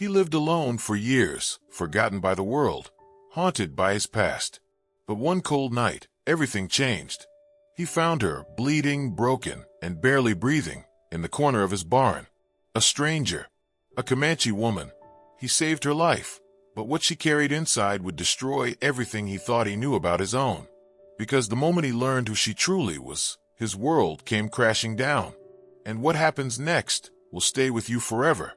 He lived alone for years, forgotten by the world, haunted by his past. But one cold night, everything changed. He found her, bleeding, broken, and barely breathing, in the corner of his barn. A stranger, a Comanche woman. He saved her life, but what she carried inside would destroy everything he thought he knew about his own. Because the moment he learned who she truly was, his world came crashing down. And what happens next will stay with you forever.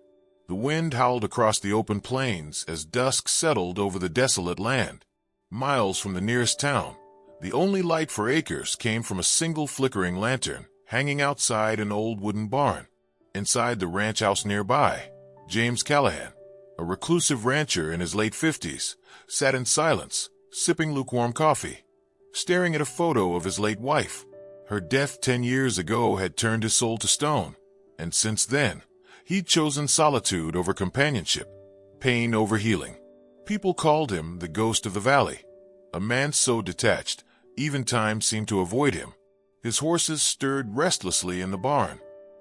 The wind howled across the open plains as dusk settled over the desolate land. Miles from the nearest town, the only light for acres came from a single flickering lantern hanging outside an old wooden barn. Inside the ranch house nearby, James Callahan, a reclusive rancher in his late 50s, sat in silence, sipping lukewarm coffee, staring at a photo of his late wife. Her death 10 years ago had turned his soul to stone, and since then, he'd chosen solitude over companionship, pain over healing. People called him the ghost of the valley, a man so detached, even time seemed to avoid him. His horses stirred restlessly in the barn.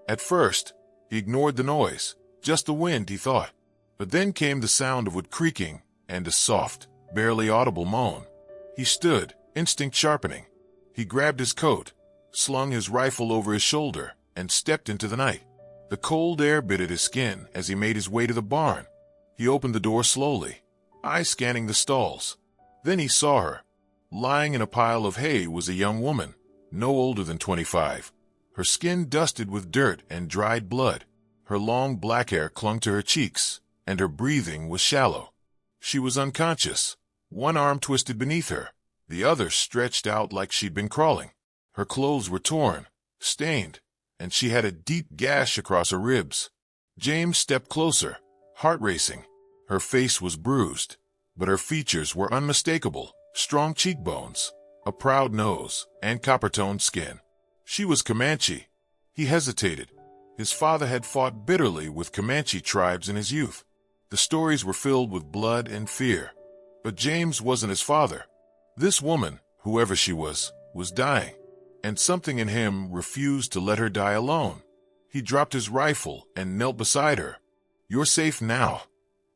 At first, he ignored the noise, just the wind, he thought. But then came the sound of wood creaking and a soft, barely audible moan. He stood, instinct sharpening. He grabbed his coat, slung his rifle over his shoulder, and stepped into the night. The cold air bit at his skin as he made his way to the barn. He opened the door slowly, eyes scanning the stalls. Then he saw her. Lying in a pile of hay was a young woman, no older than 25. Her skin dusted with dirt and dried blood. Her long black hair clung to her cheeks, and her breathing was shallow. She was unconscious, one arm twisted beneath her, the other stretched out like she'd been crawling. Her clothes were torn, stained, and she had a deep gash across her ribs. James stepped closer, heart racing. Her face was bruised, but her features were unmistakable: strong cheekbones, a proud nose, and copper-toned skin. She was Comanche. He hesitated. His father had fought bitterly with Comanche tribes in his youth. The stories were filled with blood and fear. But James wasn't his father. This woman, whoever she was dying, and something in him refused to let her die alone. He dropped his rifle and knelt beside her. "You're safe now,"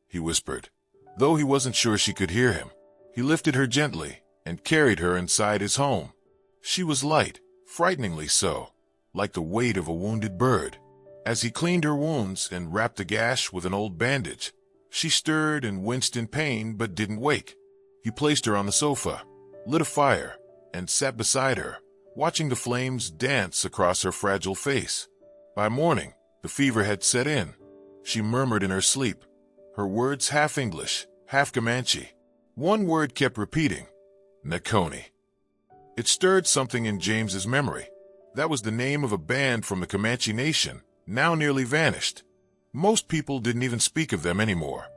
he whispered, though he wasn't sure she could hear him. He lifted her gently and carried her inside his home. She was light, frighteningly so, like the weight of a wounded bird. As he cleaned her wounds and wrapped the gash with an old bandage, she stirred and winced in pain but didn't wake. He placed her on the sofa, lit a fire, and sat beside her, watching the flames dance across her fragile face. By morning, the fever had set in. She murmured in her sleep, her words half English, half Comanche. One word kept repeating: Nakoni. It stirred something in James's memory. That was the name of a band from the Comanche Nation, now nearly vanished. Most people didn't even speak of them anymore.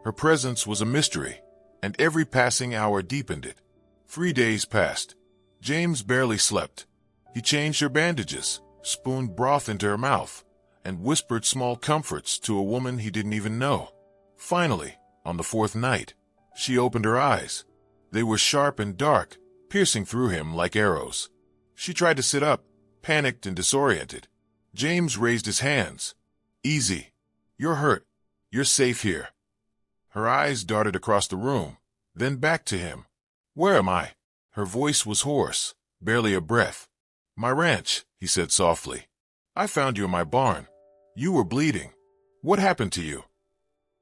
Her presence was a mystery, and every passing hour deepened it. 3 days passed. James barely slept. He changed her bandages, spooned broth into her mouth, and whispered small comforts to a woman he didn't even know. Finally, on the 4th night, she opened her eyes. They were sharp and dark, piercing through him like arrows. She tried to sit up, panicked and disoriented. James raised his hands. "Easy. You're hurt. You're safe here." Her eyes darted across the room, then back to him. "Where am I?" Her voice was hoarse, barely a breath. "My ranch," he said softly. "I found you in my barn. You were bleeding. What happened to you?"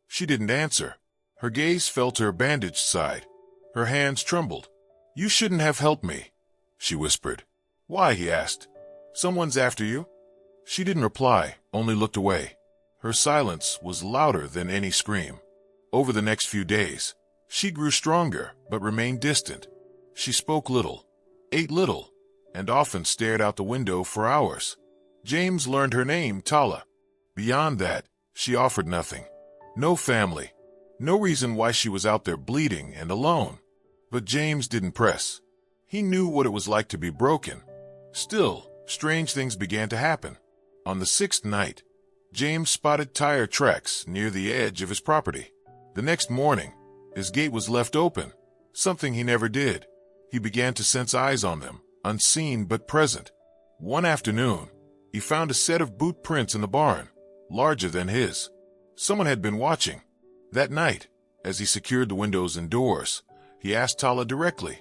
She didn't answer. Her gaze fell to her bandaged side. Her hands trembled. "You shouldn't have helped me," she whispered. "Why?" he asked. "Someone's after you?" She didn't reply, only looked away. Her silence was louder than any scream. Over the next few days, she grew stronger but remained distant. She spoke little, ate little, and often stared out the window for hours. James learned her name, Tala. Beyond that, she offered nothing. No family, no reason why she was out there bleeding and alone. But James didn't press. He knew what it was like to be broken. Still, strange things began to happen. On the 6th night, James spotted tire tracks near the edge of his property. The next morning, his gate was left open, something he never did. He began to sense eyes on them, unseen but present. One afternoon, he found a set of boot prints in the barn, larger than his. Someone had been watching. That night, as he secured the windows and doors, he asked Tala directly,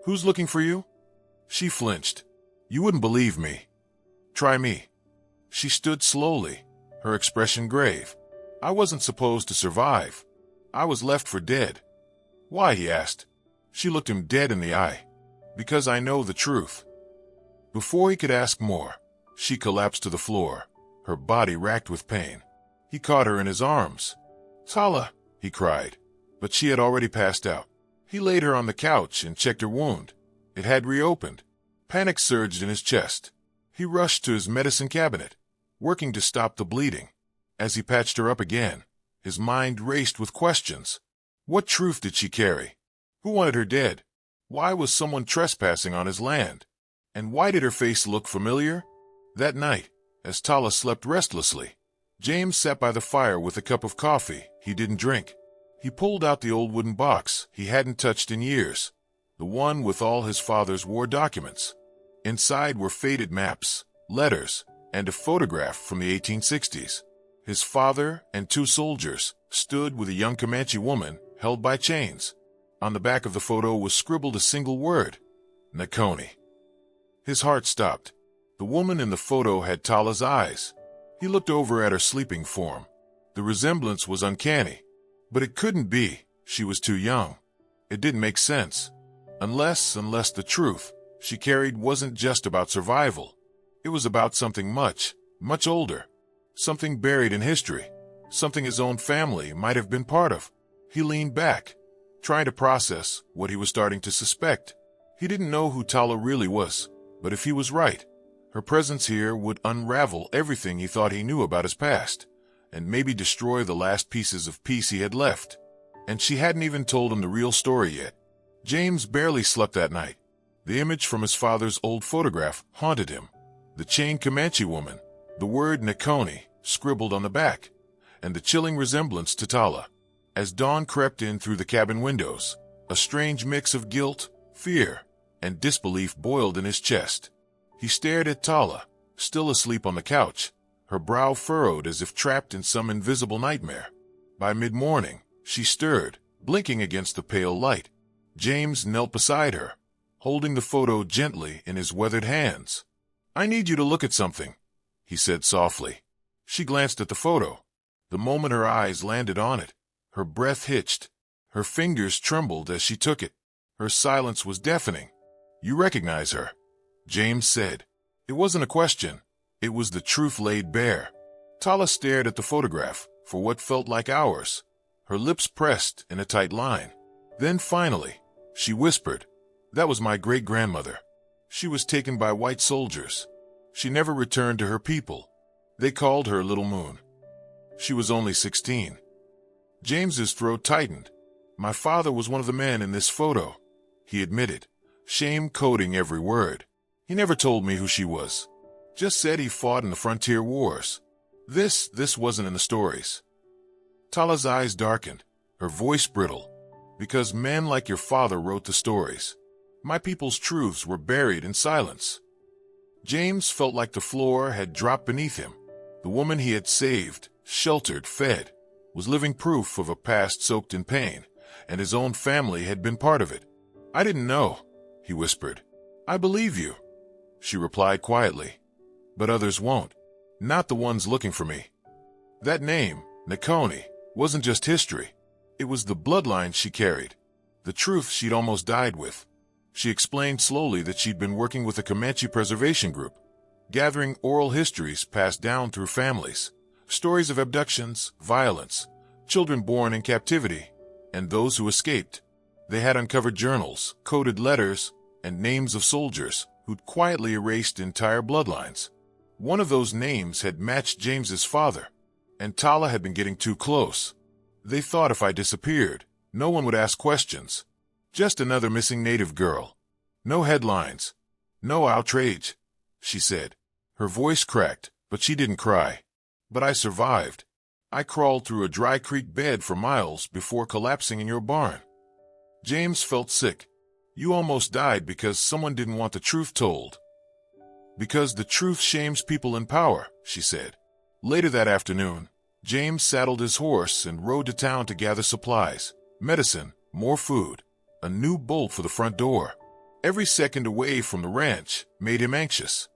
"Who's looking for you?" She flinched. "You wouldn't believe me. Try me." She stood slowly, her expression grave. "I wasn't supposed to survive. I was left for dead." "Why?" he asked. She looked him dead in the eye. "Because I know the truth." Before he could ask more, she collapsed to the floor, her body racked with pain. He caught her in his arms. "Tala," he cried, but she had already passed out. He laid her on the couch and checked her wound. It had reopened. Panic surged in his chest. He rushed to his medicine cabinet, working to stop the bleeding. As he patched her up again, his mind raced with questions. What truth did she carry? Who wanted her dead? Why was someone trespassing on his land? And why did her face look familiar? That night, as Tala slept restlessly, James sat by the fire with a cup of coffee he didn't drink. He pulled out the old wooden box he hadn't touched in years, the one with all his father's war documents. Inside were faded maps, letters, and a photograph from the 1860s. His father and two soldiers stood with a young Comanche woman held by chains. On the back of the photo was scribbled a single word, Nakoni. His heart stopped. The woman in the photo had Tala's eyes. He looked over at her sleeping form. The resemblance was uncanny. But it couldn't be. She was too young. It didn't make sense. Unless the truth she carried wasn't just about survival. It was about something much, much older. Something buried in history. Something his own family might have been part of. He leaned back, trying to process what he was starting to suspect. He didn't know who Tala really was, but if he was right, her presence here would unravel everything he thought he knew about his past, and maybe destroy the last pieces of peace he had left. And she hadn't even told him the real story yet. James barely slept that night. The image from his father's old photograph haunted him. The chained Comanche woman, the word Nakoni scribbled on the back, and the chilling resemblance to Tala. As dawn crept in through the cabin windows, a strange mix of guilt, fear, and disbelief boiled in his chest. He stared at Tala, still asleep on the couch, her brow furrowed as if trapped in some invisible nightmare. By mid-morning, she stirred, blinking against the pale light. James knelt beside her, holding the photo gently in his weathered hands. "I need you to look at something," he said softly. She glanced at the photo. The moment her eyes landed on it, her breath hitched. Her fingers trembled as she took it. Her silence was deafening. "You recognize her?" James said. It wasn't a question. It was the truth laid bare. Tala stared at the photograph for what felt like hours, her lips pressed in a tight line. Then finally, she whispered, "That was my great-grandmother. She was taken by white soldiers. She never returned to her people. They called her Little Moon. She was only 16. James's throat tightened. "My father was one of the men in this photo," he admitted, shame coating every word. "He never told me who she was. Just said he fought in the frontier wars. This wasn't in the stories." Tala's eyes darkened, her voice brittle. "Because men like your father wrote the stories. My people's truths were buried in silence." James felt like the floor had dropped beneath him. The woman he had saved, sheltered, fed, was living proof of a past soaked in pain, and his own family had been part of it. "I didn't know," he whispered. "I believe you," she replied quietly. "But others won't. Not the ones looking for me." That name, Nakoni, wasn't just history. It was the bloodlines she carried, the truth she'd almost died with. She explained slowly that she'd been working with a Comanche preservation group, gathering oral histories passed down through families, stories of abductions, violence, children born in captivity, and those who escaped. They had uncovered journals, coded letters, and names of soldiers who'd quietly erased entire bloodlines. One of those names had matched James's father, and Tala had been getting too close. They thought if I disappeared, no one would ask questions. Just another missing native girl. No headlines. No outrage, she said. Her voice cracked, but she didn't cry. "But I survived. I crawled through a dry creek bed for miles before collapsing in your barn." James felt sick. "You almost died because someone didn't want the truth told." "Because the truth shames people in power," she said. Later that afternoon, James saddled his horse and rode to town to gather supplies, medicine, more food, a new bolt for the front door. Every second away from the ranch made him anxious.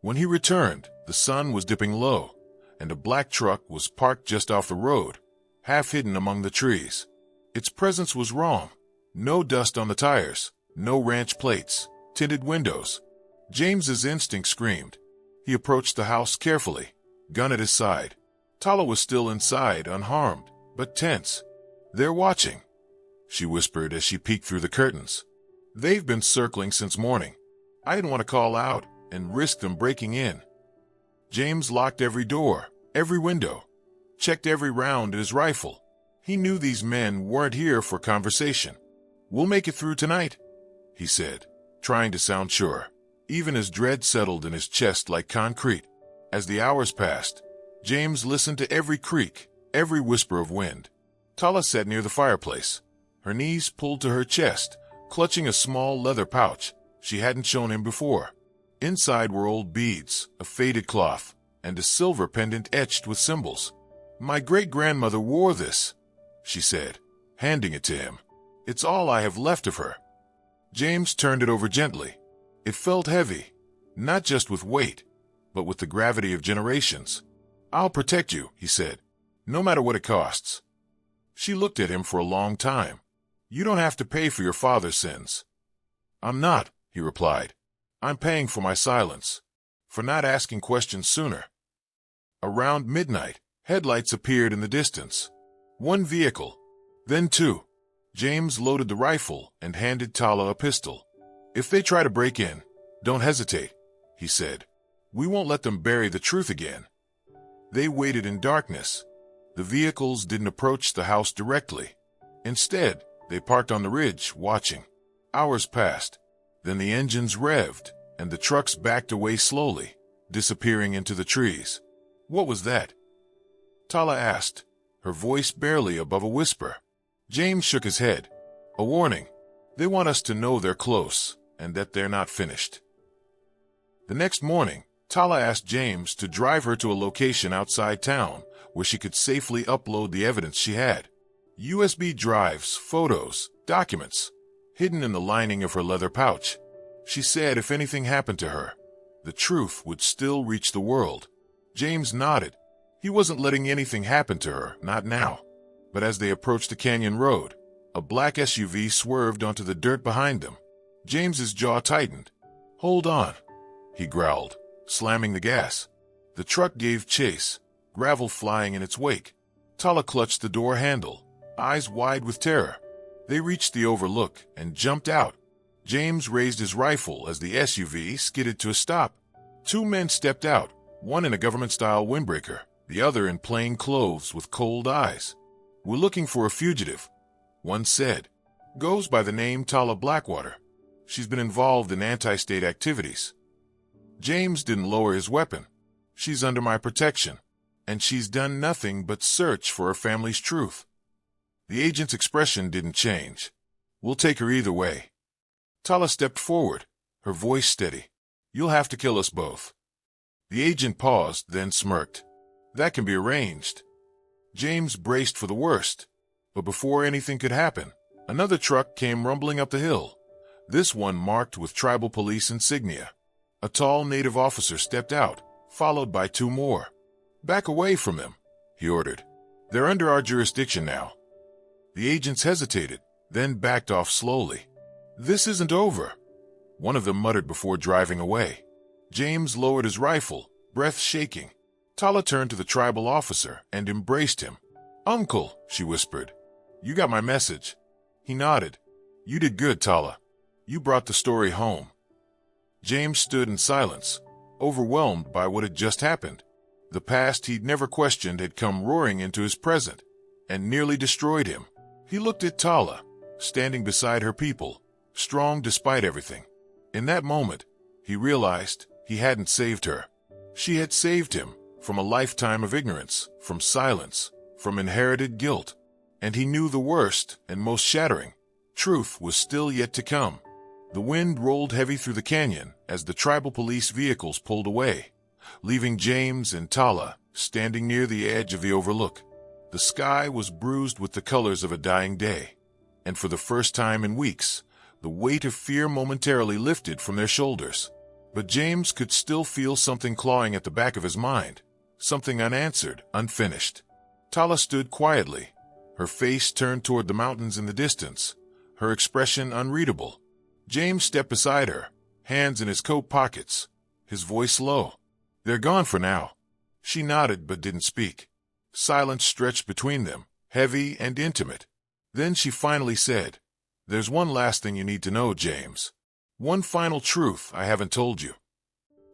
When he returned, the sun was dipping low, and a black truck was parked just off the road, half hidden among the trees. Its presence was wrong. No dust on the tires, no ranch plates, tinted windows. James's instinct screamed. He approached the house carefully, gun at his side. Tala was still inside, unharmed, but tense. "They're watching," she whispered as she peeked through the curtains. "They've been circling since morning. I didn't want to call out and risk them breaking in." James locked every door, every window, checked every round in his rifle. He knew these men weren't here for conversation. "We'll make it through tonight," he said, trying to sound sure, even as dread settled in his chest like concrete. As the hours passed, James listened to every creak, every whisper of wind. Tala sat near the fireplace, her knees pulled to her chest, clutching a small leather pouch she hadn't shown him before. Inside were old beads, a faded cloth, and a silver pendant etched with symbols. "My great-grandmother wore this," she said, handing it to him. "It's all I have left of her." James turned it over gently. It felt heavy, not just with weight, but with the gravity of generations. "I'll protect you," he said, "no matter what it costs." She looked at him for a long time. "You don't have to pay for your father's sins." "I'm not," he replied. "I'm paying for my silence, for not asking questions sooner." Around midnight, headlights appeared in the distance. One vehicle, then two. James loaded the rifle and handed Tala a pistol. "If they try to break in, don't hesitate," he said. "We won't let them bury the truth again." They waited in darkness. The vehicles didn't approach the house directly. Instead, they parked on the ridge, watching. Hours passed. Then the engines revved, and the trucks backed away slowly, disappearing into the trees. "What was that?" Tala asked, her voice barely above a whisper. James shook his head. "A warning. They want us to know they're close, and that they're not finished." The next morning, Tala asked James to drive her to a location outside town where she could safely upload the evidence she had. USB drives, photos, documents, hidden in the lining of her leather pouch. She said if anything happened to her, the truth would still reach the world. James nodded. He wasn't letting anything happen to her, not now. But as they approached the canyon road, a black SUV swerved onto the dirt behind them. James's jaw tightened. "Hold on," he growled, slamming the gas. The truck gave chase, gravel flying in its wake. Tala clutched the door handle, eyes wide with terror. They reached the overlook and jumped out. James raised his rifle as the SUV skidded to a stop. Two men stepped out, one in a government-style windbreaker, the other in plain clothes with cold eyes. "We're looking for a fugitive," one said. "Goes by the name Tala Blackwater. She's been involved in anti-state activities." James didn't lower his weapon. "She's under my protection, and she's done nothing but search for her family's truth." The agent's expression didn't change. "We'll take her either way." Tala stepped forward, her voice steady. "You'll have to kill us both." The agent paused, then smirked. "That can be arranged." James braced for the worst, but before anything could happen, another truck came rumbling up the hill, this one marked with tribal police insignia. A tall native officer stepped out, followed by two more. "Back away from them," he ordered. "They're under our jurisdiction now." The agents hesitated, then backed off slowly. "This isn't over," one of them muttered before driving away. James lowered his rifle, breath shaking. Tala turned to the tribal officer and embraced him. "Uncle," she whispered, "you got my message." He nodded. "You did good, Tala. You brought the story home." James stood in silence, overwhelmed by what had just happened. The past he'd never questioned had come roaring into his present and nearly destroyed him. He looked at Tala, standing beside her people, strong despite everything. In that moment, he realized he hadn't saved her. She had saved him from a lifetime of ignorance, from silence, from inherited guilt. And he knew the worst and most shattering truth was still yet to come. The wind rolled heavy through the canyon as the tribal police vehicles pulled away, leaving James and Tala standing near the edge of the overlook. The sky was bruised with the colors of a dying day, and for the first time in weeks, the weight of fear momentarily lifted from their shoulders. But James could still feel something clawing at the back of his mind, something unanswered, unfinished. Tala stood quietly, her face turned toward the mountains in the distance, her expression unreadable. James stepped beside her, hands in his coat pockets, his voice low. "They're gone for now." She nodded but didn't speak. Silence stretched between them, heavy and intimate. Then she finally said, "There's one last thing you need to know, James. One final truth I haven't told you."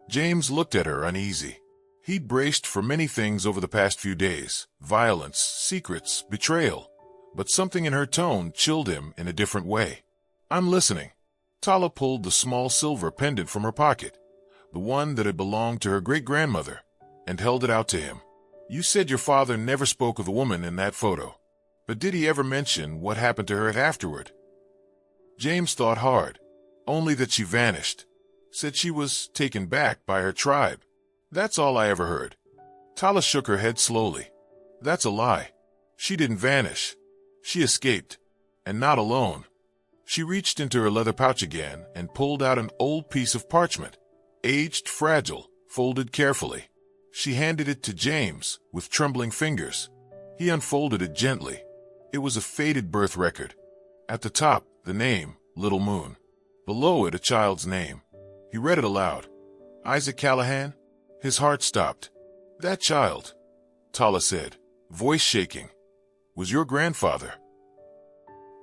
James looked at her uneasy. He'd braced for many things over the past few days: violence, secrets, betrayal. But something in her tone chilled him in a different way. "I'm listening." Tala pulled the small silver pendant from her pocket, the one that had belonged to her great-grandmother, and held it out to him. "You said your father never spoke of the woman in that photo. But did he ever mention what happened to her afterward?" James thought hard. "Only that she vanished. Said she was taken back by her tribe. That's all I ever heard." Tala shook her head slowly. "That's a lie. She didn't vanish. She escaped. And not alone." She reached into her leather pouch again and pulled out an old piece of parchment, aged, fragile, folded carefully. She handed it to James with trembling fingers. He unfolded it gently. It was a faded birth record. At the top, the name, Little Moon. Below it, a child's name. He read it aloud. "Isaac Callahan?" His heart stopped. "That child," Tala said, voice shaking, "was your grandfather."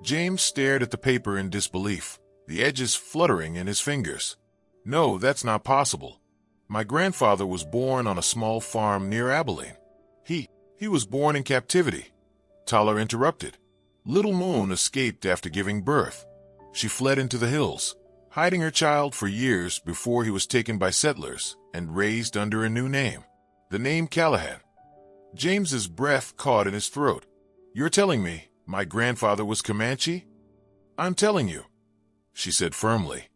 James stared at the paper in disbelief, the edges fluttering in his fingers. "No, that's not possible. My grandfather was born on a small farm near Abilene. He was born in captivity." Tala interrupted. "Little Moon escaped after giving birth. She fled into the hills, hiding her child for years before he was taken by settlers and raised under a new name, the name Callahan." James's breath caught in his throat. "You're telling me my grandfather was Comanche?" "I'm telling you," she said firmly,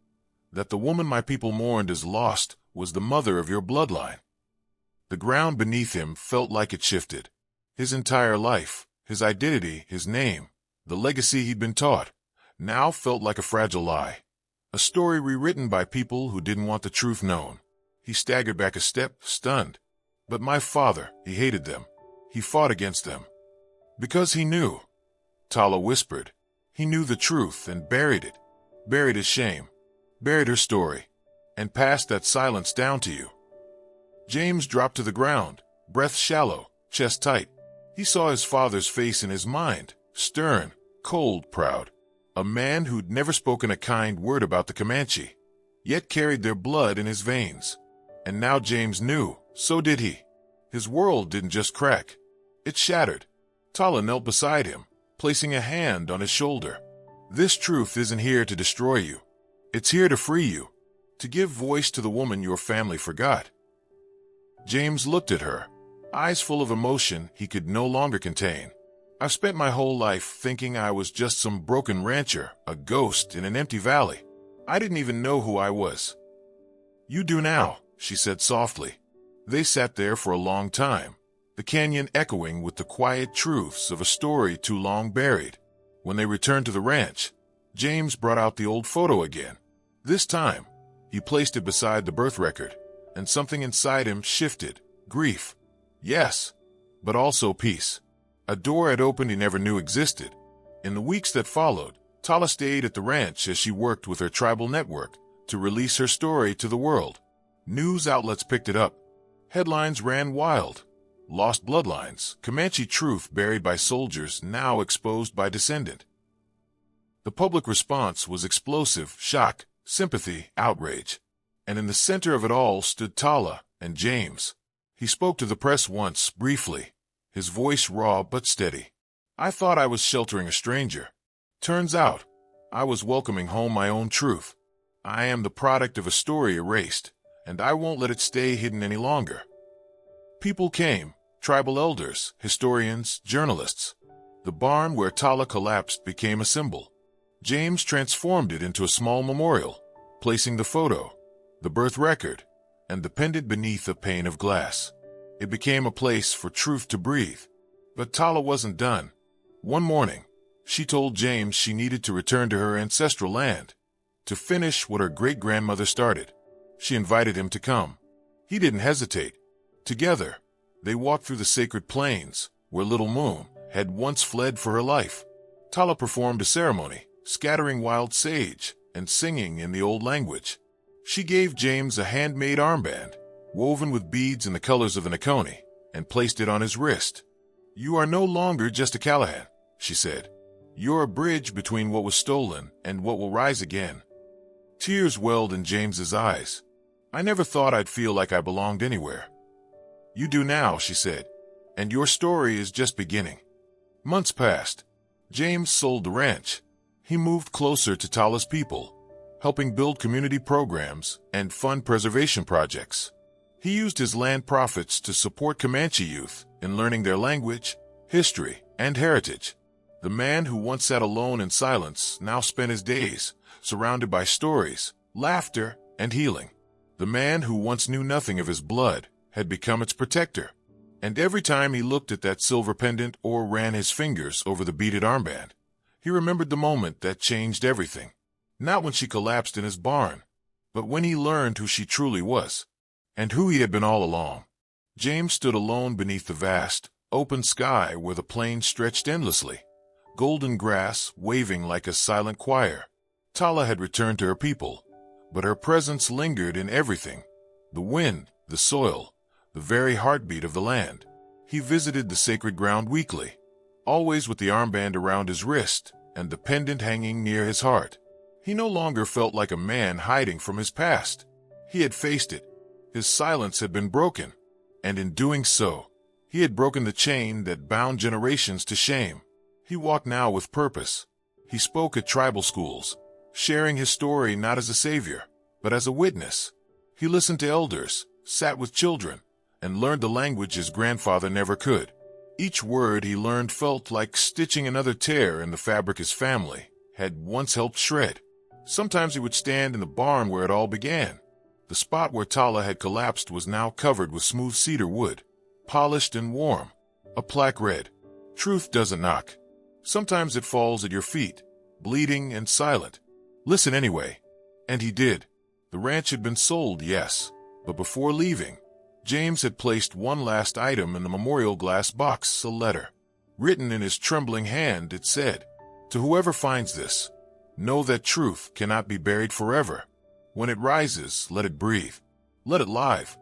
"that the woman my people mourned as lost was the mother of your bloodline." The ground beneath him felt like it shifted. His entire life, his identity, his name, the legacy he'd been taught, now felt like a fragile lie. A story rewritten by people who didn't want the truth known. He staggered back a step, stunned. "But my father, he hated them. He fought against them." "Because he knew," Tala whispered. "He knew the truth and buried it. Buried his shame. Buried her story. And passed that silence down to you." James dropped to the ground, breath shallow, chest tight. He saw his father's face in his mind, stern, cold, proud. A man who'd never spoken a kind word about the Comanche, yet carried their blood in his veins. And now James knew, so did he. His world didn't just crack. It shattered. Tala knelt beside him, placing a hand on his shoulder. "This truth isn't here to destroy you. It's here to free you, to give voice to the woman your family forgot." James looked at her, eyes full of emotion he could no longer contain. "I've spent my whole life thinking I was just some broken rancher, a ghost in an empty valley. I didn't even know who I was." "You do now," she said softly. They sat there for a long time, the canyon echoing with the quiet truths of a story too long buried. When they returned to the ranch, James brought out the old photo again. This time, he placed it beside the birth record, and something inside him shifted. Grief. Yes, but also peace. A door had opened he never knew existed. In the weeks that followed, Tala stayed at the ranch as she worked with her tribal network to release her story to the world. News outlets picked it up. Headlines ran wild. Lost bloodlines, Comanche truth buried by soldiers, now exposed by descendant. The public response was explosive: shock, sympathy, outrage. And in the center of it all stood Tala and James. He spoke to the press once, briefly, his voice raw but steady. "I thought I was sheltering a stranger. Turns out, I was welcoming home my own truth. I am the product of a story erased, and I won't let it stay hidden any longer." People came, tribal elders, historians, journalists. The barn where Tala collapsed became a symbol. James transformed it into a small memorial, placing the photo, the birth record, and the pendant beneath a pane of glass. It became a place for truth to breathe. But Tala wasn't done. One morning, she told James she needed to return to her ancestral land, to finish what her great-grandmother started. She invited him to come. He didn't hesitate. Together, they walked through the sacred plains, where Little Moon had once fled for her life. Tala performed a ceremony, scattering wild sage and singing in the old language. She gave James a handmade armband, woven with beads in the colors of an Akoni, and placed it on his wrist. "You are no longer just a Callahan," she said. "You're a bridge between what was stolen and what will rise again." Tears welled in James's eyes. "I never thought I'd feel like I belonged anywhere." "You do now," she said, "and your story is just beginning." Months passed. James sold the ranch. He moved closer to Tala's people, helping build community programs and fund preservation projects. He used his land profits to support Comanche youth in learning their language, history, and heritage. The man who once sat alone in silence now spent his days surrounded by stories, laughter, and healing. The man who once knew nothing of his blood had become its protector. And every time he looked at that silver pendant or ran his fingers over the beaded armband, he remembered the moment that changed everything. Not when she collapsed in his barn, but when he learned who she truly was, and who he had been all along. James stood alone beneath the vast, open sky where the plains stretched endlessly, golden grass waving like a silent choir. Tala had returned to her people, but her presence lingered in everything: the wind, the soil, the very heartbeat of the land. He visited the sacred ground weekly, always with the armband around his wrist and the pendant hanging near his heart. He no longer felt like a man hiding from his past. He had faced it. His silence had been broken, and in doing so, he had broken the chain that bound generations to shame. He walked now with purpose. He spoke at tribal schools, sharing his story not as a savior, but as a witness. He listened to elders, sat with children, and learned the language his grandfather never could. Each word he learned felt like stitching another tear in the fabric his family had once helped shred. Sometimes he would stand in the barn where it all began. The spot where Tala had collapsed was now covered with smooth cedar wood, polished and warm. A plaque read, "Truth doesn't knock. Sometimes it falls at your feet, bleeding and silent. Listen anyway." And he did. The ranch had been sold, yes, but before leaving, James had placed one last item in the memorial glass box, a letter. Written in his trembling hand, it said, "To whoever finds this, know that truth cannot be buried forever. When it rises, let it breathe. Let it live."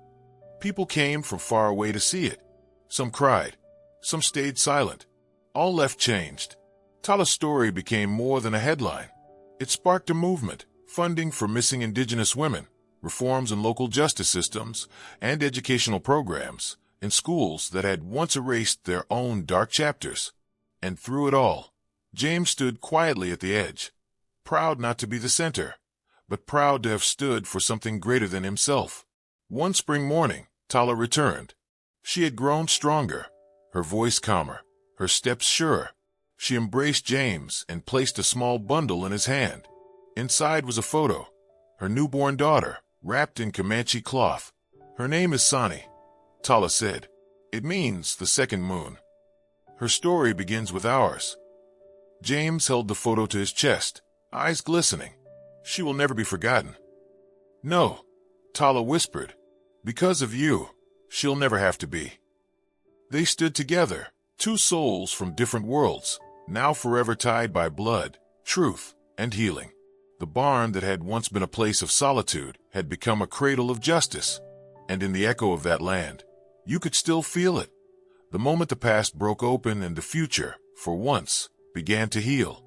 People came from far away to see it. Some cried. Some stayed silent. All left changed. Tala's story became more than a headline. It sparked a movement, funding for missing indigenous women, reforms in local justice systems, and educational programs in schools that had once erased their own dark chapters. And through it all, James stood quietly at the edge, proud not to be the center, but proud to have stood for something greater than himself. One spring morning, Tala returned. She had grown stronger, her voice calmer, her steps surer. She embraced James and placed a small bundle in his hand. Inside was a photo, her newborn daughter, wrapped in Comanche cloth. "Her name is Sani," Tala said. "It means the second moon. Her story begins with ours." James held the photo to his chest, eyes glistening. "She will never be forgotten." "No," Tala whispered. "Because of you, she'll never have to be." They stood together, two souls from different worlds, now forever tied by blood, truth, and healing. The barn that had once been a place of solitude had become a cradle of justice, and in the echo of that land, you could still feel it. The moment the past broke open and the future, for once, began to heal.